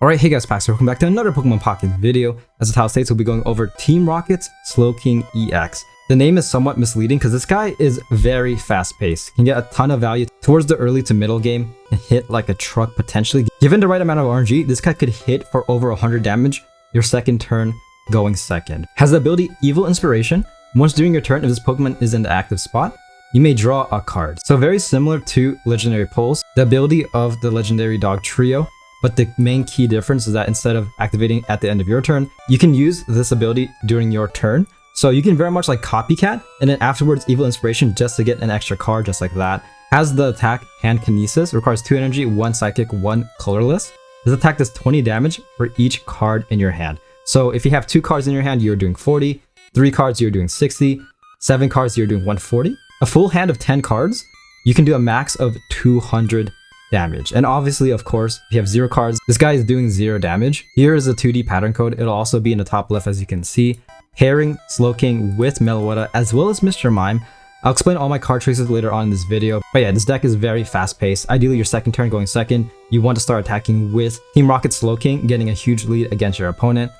Alright, hey guys, Pax, welcome back to another Pokemon Pocket video. As the title states, we'll be going over Team Rocket's Slowking EX. The name is somewhat misleading because this guy is very fast-paced, can get a ton of value towards the early to middle game, and hit like a truck potentially. Given the right amount of RNG, this guy could hit for over 100 damage your second turn going second. Has the ability Evil Inspiration. Once during your turn, if this Pokemon is in the active spot, you may draw a card. So very similar to Legendary Pulse, the ability of the Legendary Dog Trio, but the main key difference is that instead of activating at the end of your turn, you can use this ability during your turn. So you can very much like Copycat, and then afterwards Evil Inspiration just to get an extra card just like that. Has the attack Hand Kinesis, requires 2 energy, 1 psychic, 1 colorless. This attack does 20 damage for each card in your hand. So if you have 2 cards in your hand, you're doing 40, 3 cards, you're doing 60, 7 cards, you're doing 140. A full hand of 10 cards, you can do a max of 200 damage. And obviously, of course, if you have 0 cards, this guy is doing 0 damage. Here is a 2D pattern code. It'll also be in the top left as you can see. Pairing Slowking with Meloetta as well as Mr. Mime. I'll explain all my card choices later on in this video. But yeah, this deck is very fast paced. Ideally, your second turn going second, you want to start attacking with Team Rocket Slowking, getting a huge lead against your opponent.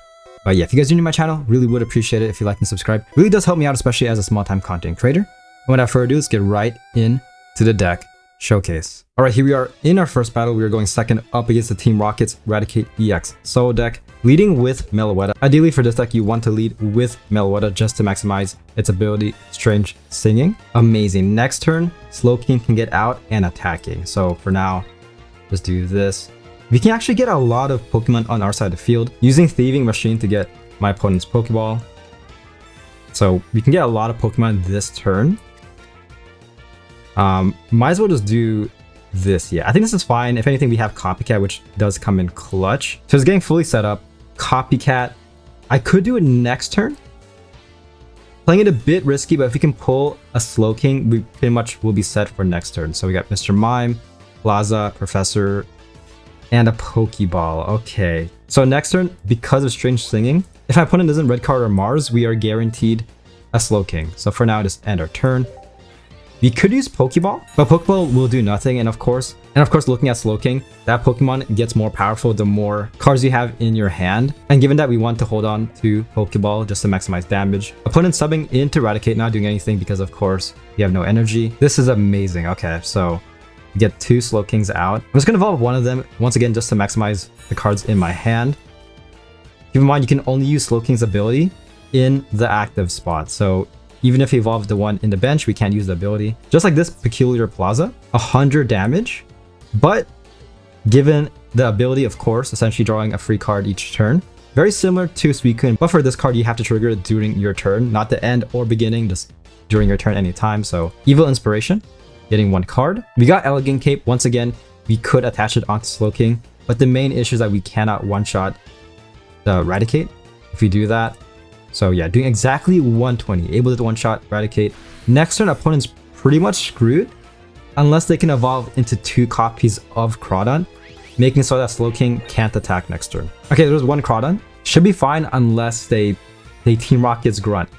But yeah, if you guys are new to my channel, really would appreciate it if you like and subscribe. Really does help me out, especially as a small-time content creator. And without further ado, let's get right into the deck showcase. Alright, here we are in our first battle. We are going second up against the Team Rocket's Raticate Ex solo deck, leading with Meloetta. Ideally for this deck, you want to lead with Meloetta just to maximize its ability, Strange Singing. Amazing. Next turn, Slowking can get out and attacking. So for now, let's do this. We can actually get a lot of Pokemon on our side of the field, using Thieving Machine to get my opponent's Pokeball. So we can get a lot of Pokemon this turn. Might as well just do this. Yeah, I think this is fine. If anything, we have Copycat, which does come in clutch. So it's getting fully set up. Copycat. I could do it next turn. Playing it a bit risky, but if we can pull a Slowking, we pretty much will be set for next turn. So we got Mr. Mime, Plaza, Professor, and a Pokeball. Okay. So next turn, because of Strange Singing, if my opponent doesn't red card or Mars, we are guaranteed a Slowking. So for now, just end our turn. We could use Pokeball, but Pokeball will do nothing. And of course, looking at Slowking, that Pokemon gets more powerful the more cards you have in your hand. And given that we want to hold on to Pokeball just to maximize damage, opponent subbing into Raticate, not doing anything because of course you have no energy. This is amazing. Okay, so we get 2 Slowkings out. I'm just gonna evolve one of them once again just to maximize the cards in my hand. Keep in mind, you can only use Slowking's ability in the active spot. So even if you evolve the one in the bench, we can't use the ability. Just like this Peculiar Plaza, 100 damage, but given the ability, of course, essentially drawing a free card each turn. Very similar to Suicune, but for this card, you have to trigger it during your turn, not the end or beginning, just during your turn anytime. So Evil Inspiration, getting 1 card. We got Elegant Cape. Once again, we could attach it onto Slowking, but the main issue is that we cannot one-shot the Raticate if we do that. So yeah, doing exactly 120, able to one-shot Raticate. Next turn, opponent's pretty much screwed unless they can evolve into 2 copies of Crawdon, making so that Slowking can't attack next turn. Okay, there's 1 Crawdon. Should be fine unless they Team Rocket's Grunt.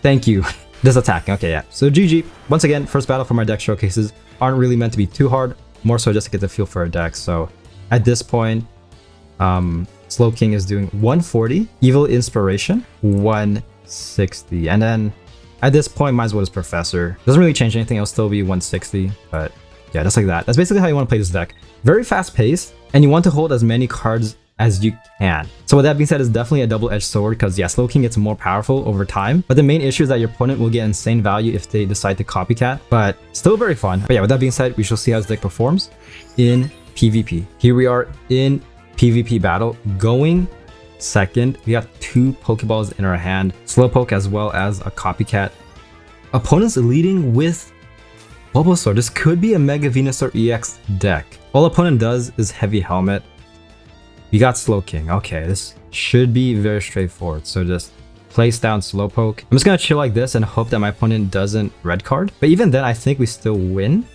Thank you. This attacking. Okay, yeah. So GG. Once again, first battle from our deck showcases aren't really meant to be too hard, more so just to get the feel for our deck. So at this point, Slowking is doing 140, Evil Inspiration 160, and then at this point might as well just Professor. Doesn't really change anything, it'll still be 160, but yeah, just like that. That's basically how you want to play this deck. Very fast paced, and you want to hold as many cards as you can. So with that being said, it's definitely a double-edged sword because yeah, Slowking gets more powerful over time, but the main issue is that your opponent will get insane value if they decide to Copycat, but still very fun. But yeah, with that being said, we shall see how this deck performs in PvP. Here we are in PvP battle, going second. We got 2 Pokeballs in our hand, Slowpoke as well as a Copycat. Opponents leading with Bulbasaur. This could be a Mega Venusaur EX deck. All opponent does is Heavy Helmet. We got Slowking. Okay, this should be very straightforward. So just place down Slowpoke. I'm just gonna chill like this and hope that my opponent doesn't red card. But even then, I think we still win.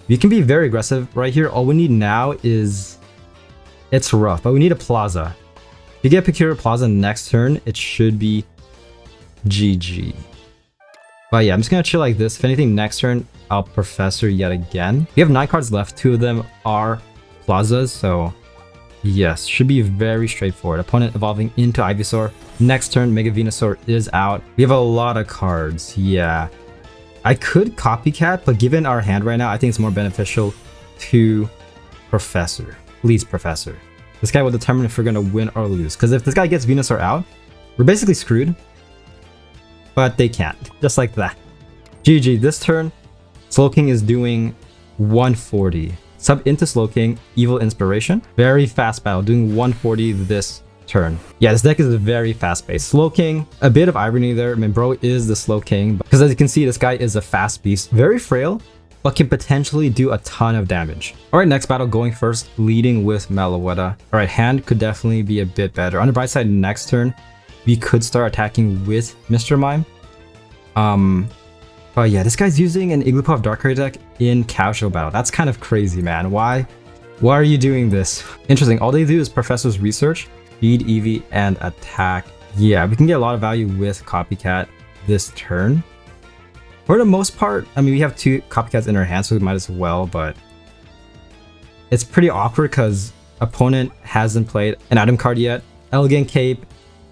We can be very aggressive right here. All we need now is... It's rough, but we need a Plaza. If you get Peculiar Plaza next turn, it should be GG. But yeah, I'm just gonna chill like this. If anything, next turn, I'll Professor yet again. We have 9 cards left. 2 of them are Plazas, so Yes, should be very straightforward. Opponent evolving into Ivysaur. Next turn, Mega Venusaur is out. We have a lot of cards. Yeah. I could copycat, but given our hand right now, I think it's more beneficial to Professor. Please, Professor. This guy will determine if we're going to win or lose. Because if this guy gets Venusaur out, we're basically screwed. But they can't. Just like that. GG. This turn, Slowking is doing 140. Sub into Slowking, Evil Inspiration. Very fast battle, doing 140 this turn. Yeah, this deck is very fast-paced. Slowking, a bit of irony there. I mean, bro is the Slowking. Because as you can see, this guy is a fast beast. Very frail, but can potentially do a ton of damage. Alright, next battle going first, leading with Meloetta. Alright, hand could definitely be a bit better. On the bright side, next turn, we could start attacking with Mr. Mime. But yeah, this guy's using an Igglybuff Darkrai deck in casual battle. That's kind of crazy, man. Why are you doing this? Interesting. All they do is Professor's Research, feed Eevee, and attack. Yeah, we can get a lot of value with Copycat this turn. For the most part, I mean, we have 2 Copycats in our hand, so we might as well, but it's pretty awkward because opponent hasn't played an item card yet. Elegant Cape,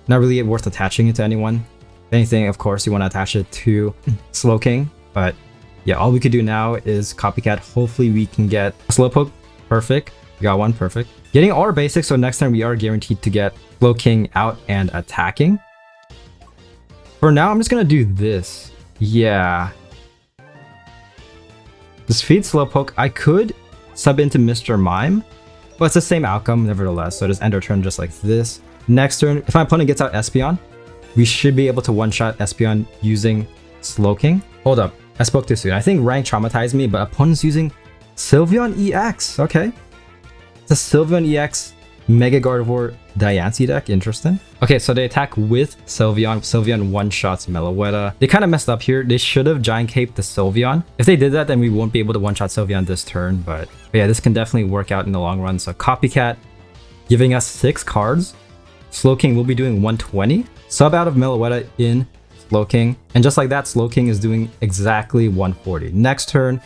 not really worth attaching it to anyone. If anything, of course, you want to attach it to Slowking, but yeah, all we could do now is Copycat. Hopefully we can get a Slowpoke. Perfect. We got one. Perfect. Getting all our basics, so next time we are guaranteed to get Slowking out and attacking. For now, I'm just going to do this. Yeah. Just feed Slowpoke. I could sub into Mr. Mime, but it's the same outcome nevertheless, so just end our turn just like this. Next turn, if my opponent gets out Espeon, we should be able to one-shot Espeon using Slowking. Hold up, I spoke too soon. I think rank traumatized me, but opponent's using Sylveon EX. Okay. It's a Sylveon EX Mega Gardevoir Diancie deck. Interesting. Okay, so they attack with Sylveon. Sylveon one-shots Meloetta. They kind of messed up here. They should have Giant Caped the Sylveon. If they did that, then we won't be able to one-shot Sylveon this turn. But yeah, this can definitely work out in the long run. So Copycat giving us 6 cards. Slowking will be doing 120. Sub out of Meloetta in Slowking. And just like that, Slowking is doing exactly 140. Next turn,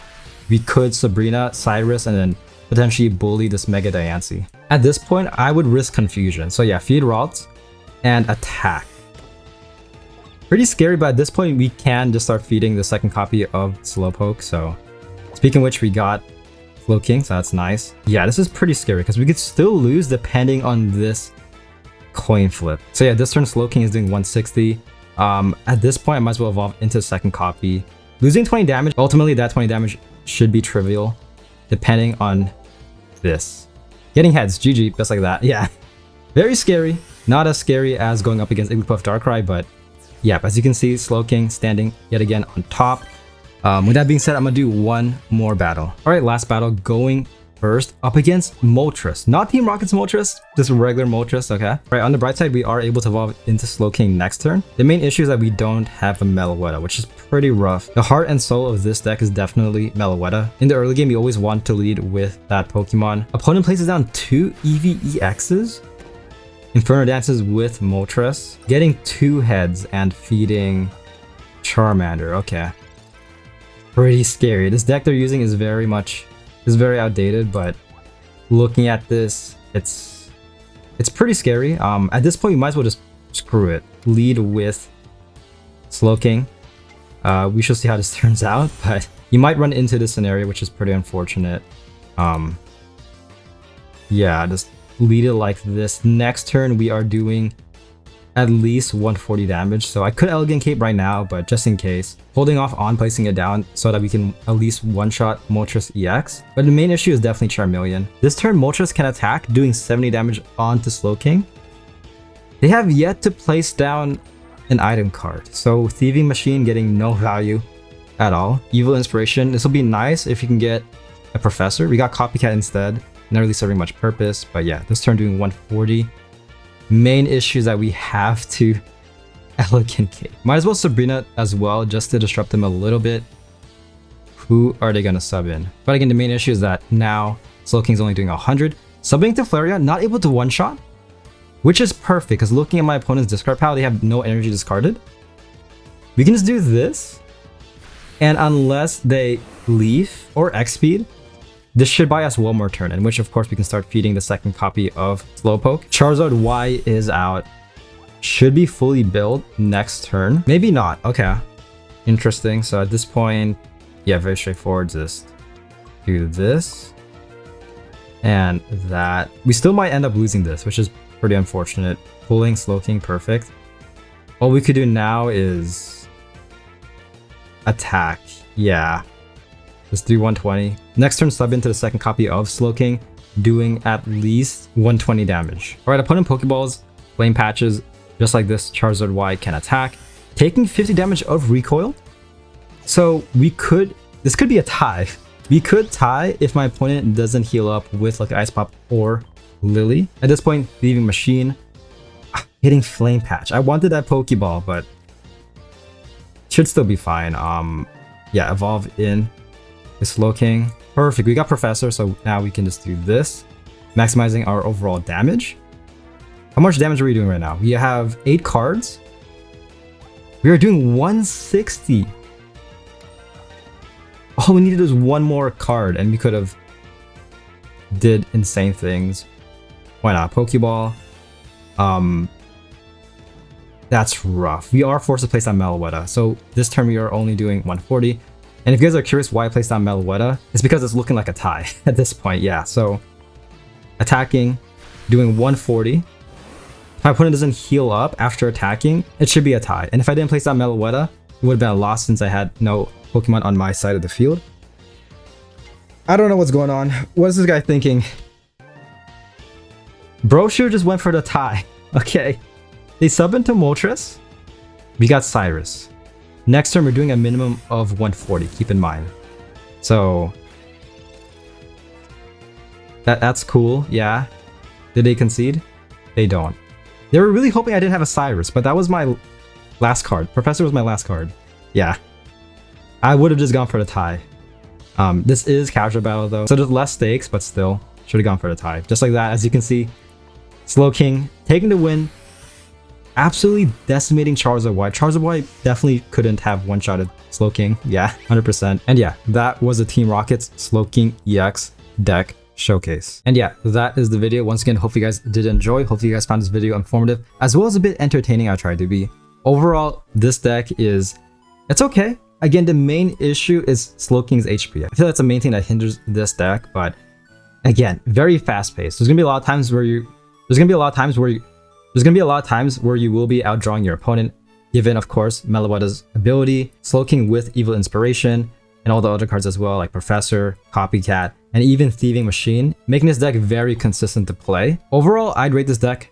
we could Sabrina, Cyrus, and then potentially bully this Mega Diancie. At this point, I would risk confusion. So yeah, feed Ralts and attack. Pretty scary, but at this point, we can just start feeding the second copy of Slowpoke. So speaking of which, we got Slowking, so that's nice. Yeah, this is pretty scary because we could still lose depending on this coin flip. So yeah, this turn Slowking is doing 160. At this point, I might as well evolve into the second copy. Losing 20 damage, ultimately that 20 damage should be trivial depending on this. Getting heads, GG, just like that. Yeah, very scary. Not as scary as going up against Igglybuff Darkrai, but yeah, as you can see, Slowking standing yet again on top. With that being said, I'm gonna do one more battle. All right, last battle going first up against Moltres. Not Team Rocket's Moltres, just regular Moltres, okay? All right, on the bright side, we are able to evolve into Slowking next turn. The main issue is that we don't have a Meloetta, which is pretty rough. The heart and soul of this deck is definitely Meloetta. In the early game, you always want to lead with that Pokemon. Opponent places down 2 Eevee EXs. Inferno Dances with Moltres. Getting 2 heads and feeding Charmander, okay. Pretty scary. This deck they're using is very outdated, but looking at this, it's pretty scary. At this point, you might as well just screw it. Lead with Slowking. We shall see how this turns out, but you might run into this scenario, which is pretty unfortunate. Yeah, just lead it like this. Next turn, we are doing at least 140 damage, so I could Elegant Cape right now, but just in case, holding off on placing it down so that we can at least one-shot Moltres EX. But the main issue is definitely Charmeleon. This turn, Moltres can attack, doing 70 damage onto Slowking. They have yet to place down an item card, so Thieving Machine getting no value at all. Evil Inspiration, this will be nice if you can get a Professor. We got Copycat instead, not really serving much purpose, but yeah, this turn doing 140. Main issues that we have to Elegant Cape. Might as well Sabrina as well, just to disrupt them a little bit. Who are they gonna sub in? But again, the main issue is that now Slowking's only doing 100. Subbing to Flareon, not able to one-shot, which is perfect, because looking at my opponent's discard pile, they have no energy discarded. We can just do this, and unless they Leaf or X-Speed, This should buy us one more turn, in which of course we can start feeding the second copy of Slowpoke. Charizard Y is out. Should be fully built next turn. Maybe not. Okay. Interesting. So at this point, yeah, very straightforward. Just do this and that. We still might end up losing this, which is pretty unfortunate. Pulling Slowking, perfect. All we could do now is attack. Yeah. Just do 120. Next turn, sub into the second copy of Slowking, doing at least 120 damage. Alright, opponent Pokeballs, Flame Patches, just like this Charizard Y can attack, taking 50 damage of recoil. So this could be a tie. We could tie if my opponent doesn't heal up with like Ice Pop or Lily. At this point, leaving Machine, hitting Flame Patch. I wanted that Pokeball, but should still be fine. Yeah, evolve in the Slowking. Perfect. We got Professor, so now we can just do this, maximizing our overall damage. How much damage are we doing right now? We have 8 cards. We are doing 160. All we needed was one more card, and we could have did insane things. Why not? Pokeball. That's rough. We are forced to place on Meloetta, so this turn we are only doing 140. And if you guys are curious why I placed on Meloetta, it's because it's looking like a tie at this point. Yeah, so attacking, doing 140. If my opponent doesn't heal up after attacking, it should be a tie. And if I didn't place on Meloetta, it would have been a loss since I had no Pokemon on my side of the field. I don't know what's going on. What is this guy thinking? Brochure just went for the tie. Okay. They sub into Moltres. We got Cyrus. Next turn, we're doing a minimum of 140, keep in mind. So that's cool, yeah. Did they concede? They don't. They were really hoping I didn't have a Cyrus, but that was my last card. Professor was my last card. Yeah. I would have just gone for the tie. This is casual battle though, so there's less stakes, but still should have gone for the tie. Just like that, as you can see, Slowking taking the win. Absolutely decimating Charizard Y. Charizard Y definitely couldn't have one-shotted Slowking. Yeah, 100%. And yeah, that was the Team Rocket's Slowking EX deck showcase. And yeah, that is the video. Once again, hopefully you guys did enjoy. Hopefully you guys found this video informative as well as a bit entertaining. I tried to be. Overall, this deck it's okay. Again, the main issue is Slowking's HP. I feel that's the main thing that hinders this deck, but again, very fast-paced. There's gonna be a lot of times where you will be outdrawing your opponent, given, of course, Meloetta's ability, Slowking with Evil Inspiration, and all the other cards as well, like Professor, Copycat, and even Thieving Machine, making this deck very consistent to play. Overall, I'd rate this deck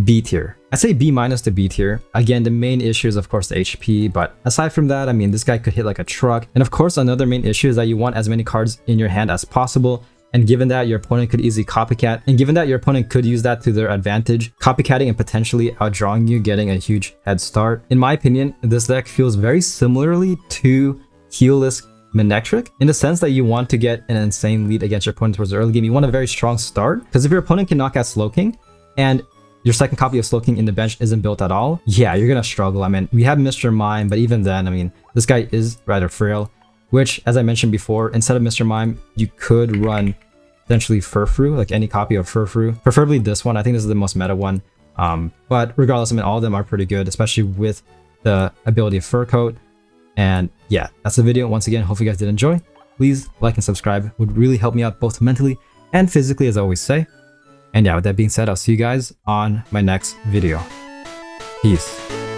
B tier. I'd say B- to B tier. Again, the main issue is, of course, the HP, but aside from that, I mean, this guy could hit like a truck. And of course, another main issue is that you want as many cards in your hand as possible. And given that your opponent could easily copycat, and given that your opponent could use that to their advantage, copycatting and potentially outdrawing you, getting a huge head start. In my opinion, this deck feels very similarly to Heelless Manectric, in the sense that you want to get an insane lead against your opponent towards the early game. You want a very strong start, because if your opponent can knock out Slowking, and your second copy of Slowking in the bench isn't built at all, yeah, you're gonna struggle. I mean, we have Mr. Mime, but even then, I mean, this guy is rather frail. Which, as I mentioned before, instead of Mr. Mime, you could run potentially Furfrou, like any copy of Furfrou. Preferably this one. I think this is the most meta one. But regardless, I mean, all of them are pretty good, especially with the ability of Fur Coat. And yeah, that's the video. Once again, hopefully you guys did enjoy. Please like and subscribe. It would really help me out both mentally and physically, as I always say. And yeah, with that being said, I'll see you guys on my next video. Peace.